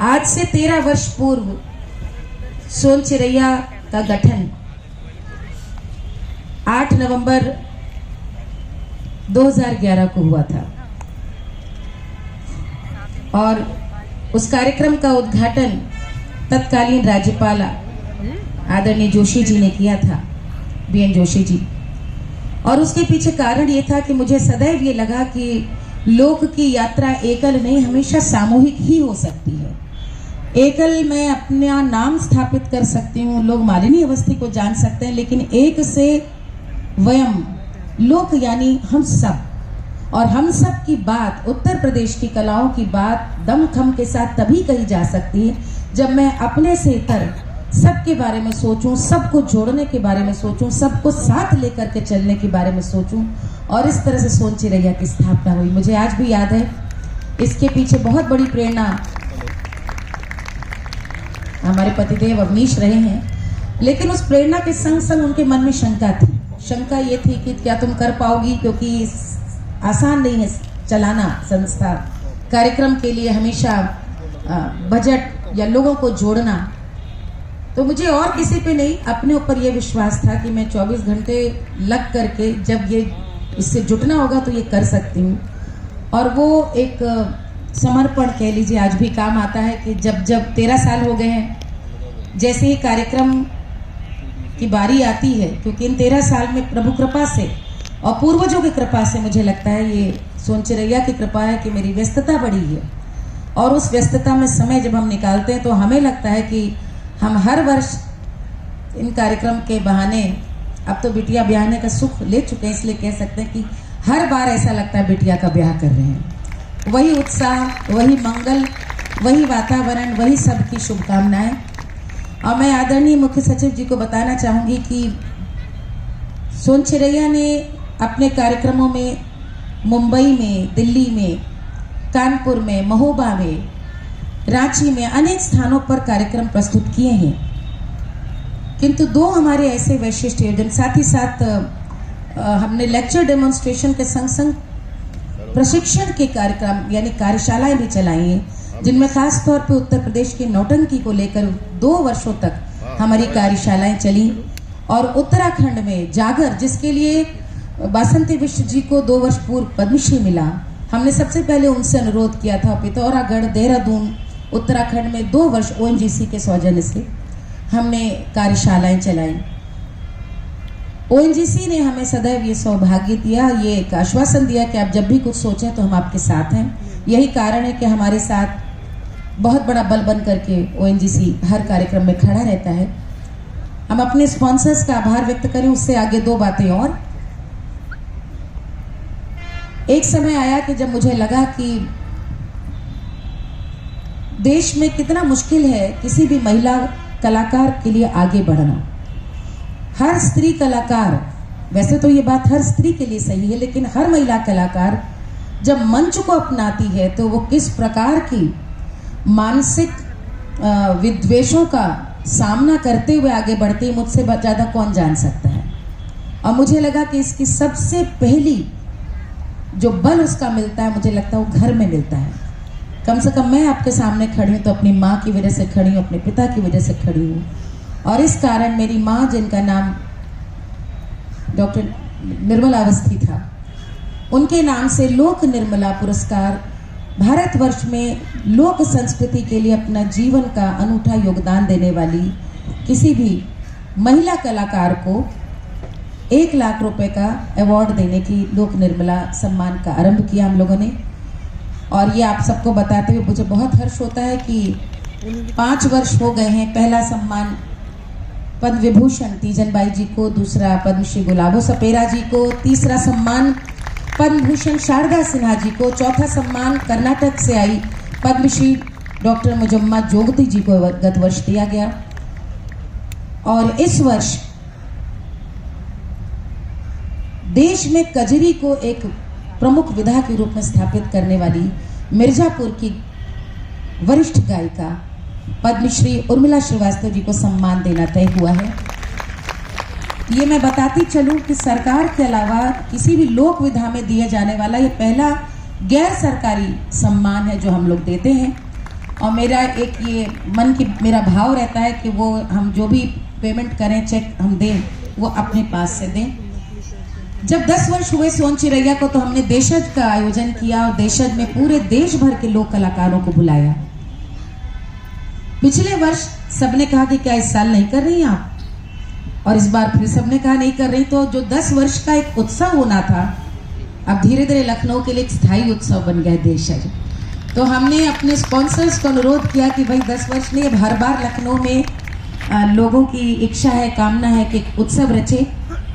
आज से 13 वर्ष पूर्व सोन चिरैया का गठन 8 नवंबर 2011 को हुआ था और उस कार्यक्रम का उद्घाटन तत्कालीन राज्यपाल आदरणीय जोशी जी ने किया था, बीएन जोशी जी। और उसके पीछे कारण ये था कि मुझे सदैव ये लगा कि लोक की यात्रा एकल नहीं, हमेशा सामूहिक ही हो सकती है। एकल मैं अपना नाम स्थापित कर सकती हूँ, लोग मालिनी अवस्थी को जान सकते हैं, लेकिन एक से वयम लोक यानी हम सब, और हम सब की बात, उत्तर प्रदेश की कलाओं की बात दमखम के साथ तभी कही जा सकती है जब मैं अपने से इतर सबके बारे में सोचूं, सबको जोड़ने के बारे में सोचूं, सबको साथ लेकर के चलने के बारे में सोचूं। और इस तरह से सोन चिरैया की स्थापना हुई। मुझे आज भी याद है, इसके पीछे बहुत बड़ी प्रेरणा हमारे पतिदेव अवनीश रहे हैं, लेकिन उस प्रेरणा के संग संग उनके मन में शंका थी। शंका ये थी कि क्या तुम कर पाओगी, क्योंकि आसान नहीं है चलाना संस्था, कार्यक्रम के लिए हमेशा बजट या लोगों को जोड़ना। तो मुझे और किसी पे नहीं, अपने ऊपर ये विश्वास था कि मैं 24 घंटे लग करके जब ये इससे जुटना होगा तो ये कर सकती हूँ। और वो एक समर्पण कह लीजिए आज भी काम आता है कि जब 13 साल हो गए हैं, जैसे ही कार्यक्रम की बारी आती है, क्योंकि इन 13 साल में प्रभु कृपा से और पूर्वजों की कृपा से मुझे लगता है ये सोन चिरैया की कृपा है कि मेरी व्यस्तता बढ़ी है। और उस व्यस्तता में समय जब हम निकालते हैं तो हमें लगता है कि हम हर वर्ष इन कार्यक्रम के बहाने, अब तो बिटिया ब्याहने का सुख ले चुके हैं, इसलिए कह सकते हैं कि हर बार ऐसा लगता है बिटिया का ब्याह कर रहे हैं। वही उत्साह, वही मंगल, वही वातावरण, वही सबकी शुभकामनाएं। और मैं आदरणीय मुख्य सचिव जी को बताना चाहूँगी कि सोन चिरैया ने अपने कार्यक्रमों में मुंबई में, दिल्ली में, कानपुर में, महोबा में, रांची में अनेक स्थानों पर कार्यक्रम प्रस्तुत किए हैं। किंतु 2 हमारे ऐसे वैशिष्ट योजन, साथ ही साथ हमने लेक्चर डेमोन्स्ट्रेशन के संग संग प्रशिक्षण के कार्यक्रम यानी कार्यशालाएं भी चलाई हैं, जिनमें खास तौर पे उत्तर प्रदेश की नौटंकी को लेकर 2 वर्षों तक हमारी कार्यशालाएं चली। और उत्तराखंड में जागर, जिसके लिए बासंती विश्व जी को 2 वर्ष पूर्व पद्मश्री मिला, हमने सबसे पहले उनसे अनुरोध किया था। पिथौरागढ़, देहरादून, उत्तराखंड में 2 वर्ष ओएनजीसी के सौजन्य से हमने कार्यशालाएं चलाई। ओएनजीसी ने हमें सदैव ये सौभाग्य दिया, ये एक आश्वासन दिया कि आप जब भी कुछ सोचें तो हम आपके साथ हैं। यही कारण है कि हमारे साथ बहुत बड़ा बल बन करके ओएनजीसी हर कार्यक्रम में खड़ा रहता है। हम अपने स्पॉन्सर्स का आभार व्यक्त करें, उससे आगे 2 बातें और। एक समय आया कि जब मुझे लगा कि देश में कितना मुश्किल है किसी भी महिला कलाकार के लिए आगे बढ़ना। हर स्त्री कलाकार, वैसे तो ये बात हर स्त्री के लिए सही है, लेकिन हर महिला कलाकार जब मंच को अपनाती है तो वो किस प्रकार की मानसिक विद्वेषों का सामना करते हुए आगे बढ़ती है, मुझसे ज़्यादा कौन जान सकता है। और मुझे लगा कि इसकी सबसे पहली जो बल उसका मिलता है, मुझे लगता है वो घर में मिलता है। कम से कम मैं आपके सामने खड़ी हूँ तो अपनी माँ की वजह से खड़ी हूँ, अपने पिता की वजह से खड़ी हूँ। और इस कारण मेरी माँ, जिनका नाम डॉक्टर निर्मला अवस्थी था, उनके नाम से लोक निर्मला पुरस्कार भारतवर्ष में लोक संस्कृति के लिए अपना जीवन का अनूठा योगदान देने वाली किसी भी महिला कलाकार को 1 लाख रुपए का अवार्ड देने की लोक निर्मला सम्मान का आरंभ किया हम लोगों ने। और ये आप सबको बताते हुए मुझे बहुत हर्ष होता है कि 5 वर्ष हो गए हैं। पहला सम्मान पद्म विभूषण तीजन बाई जी को, दूसरा पद्मश्री गुलाबो सपेरा जी को, तीसरा सम्मान पद्म भूषण शारदा सिन्हा जी को, चौथा सम्मान कर्नाटक से आई पद्मश्री डॉक्टर मुजम्मा जोगती जी को गत वर्ष दिया गया। और इस वर्ष देश में कजरी को एक प्रमुख विधा के रूप में स्थापित करने वाली मिर्जापुर की वरिष्ठ गायिका पद्मश्री उर्मिला श्रीवास्तव जी को सम्मान देना तय हुआ है। ये मैं बताती चलूं कि सरकार के अलावा किसी भी लोक विधा में दिया जाने वाला ये पहला गैर सरकारी सम्मान है जो हम लोग देते हैं। और मेरा एक ये मन की मेरा भाव रहता है कि वो हम जो भी पेमेंट करें, चेक हम दें, वो अपने पास से दें। जब 10 वर्ष हुए सोन चिरैया को, तो हमने देशज का आयोजन किया और देशज में पूरे देश भर के लोक कलाकारों को बुलाया। पिछले वर्ष सबने कहा कि क्या इस साल नहीं कर रही आप, और इस बार फिर सबने कहा नहीं कर रही। तो जो 10 वर्ष का एक उत्सव होना था, अब धीरे धीरे लखनऊ के लिए एक स्थायी उत्सव बन गया देशज। तो हमने अपने स्पॉन्सर्स को अनुरोध किया कि भाई 10 वर्ष नहीं, अब हर बार लखनऊ में लोगों की इच्छा है, कामना है कि उत्सव रचे।